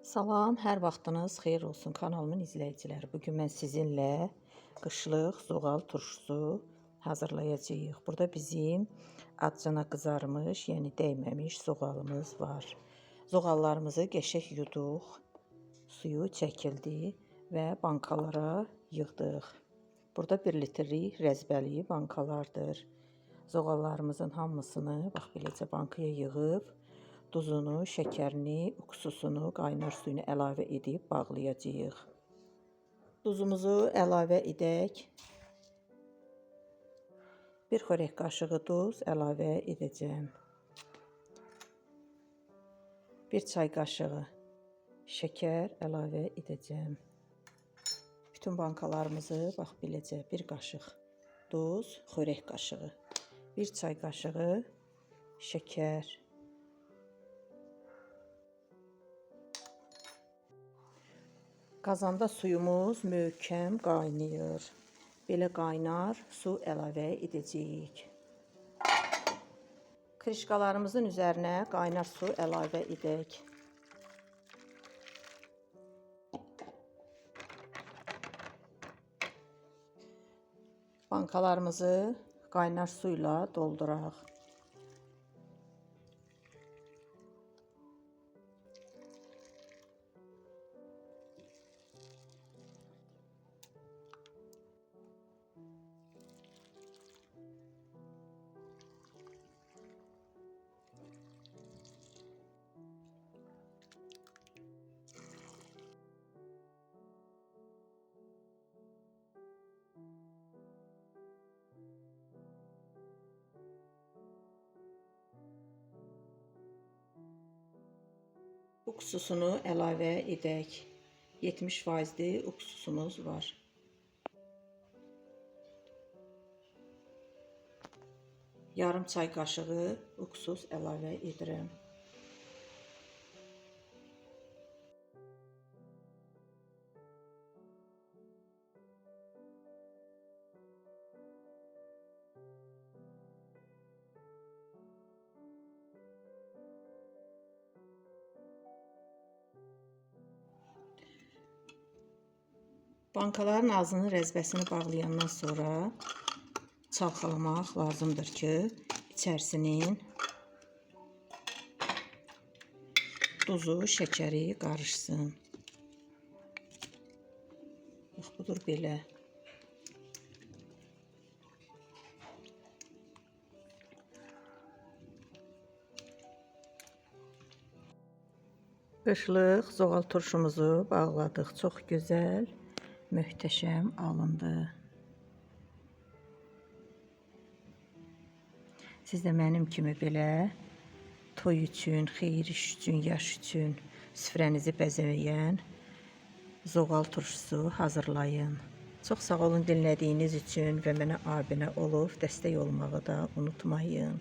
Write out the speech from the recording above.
Salam, hər vaxtınız xeyir olsun kanalımın izləyiciləri. Bugün mən sizinlə qışlıq zoğal turşusu hazırlayacağıq. Burada bizim adcana qızarmış, yəni dəyməmiş zoğalımız var. Zoğallarımızı qəşəng yuduq, suyu çəkildi və bankalara yığdıq. Burada 1 litrlik rəzbəli bankalardır. Zoğallarımızın hamısını bax beləcə bankaya yığıb, duzunu, şəkərini, uksusunu, qaynar suyunu əlavə edib bağlayacağıq. Duzumuzu əlavə edək. 1 xörək qaşığı duz əlavə edəcəm. 1 çay qaşığı şəkər əlavə edəcəm. Bütün bankalarımızı bax beləcə 1 qaşıq duz, xörək qaşığı, 1 çay qaşığı şəkər. Qazanda suyumuz möhkəm qaynayır. Belə qaynar su əlavə edəcəyik. Krişkalarımızın üzərinə qaynar su əlavə edək. Bankalarımızı qaynar suyla dolduraq. Uksusunu əlavə edək. 70% uksusumuz var. Yarım çay qaşığı uksus əlavə edirəm. Bankaların ağzını, rəzbəsini bağlayandan sonra çalxalamaq lazımdır ki, içərisinin duzu, şəkəri qarışsın. Bax, budur belə. Qışlıq zoğal turşumuzu bağladıq. Çox gözəl, möhtəşəm alındı. Siz də mənim kimi belə toy üçün, xeyir iş üçün, yaş üçün süfrənizi bəzəyən zoğal turşusu hazırlayın. Çox sağ olun dinlədiyiniz üçün və mənə abunə olub dəstək olmağı da unutmayın.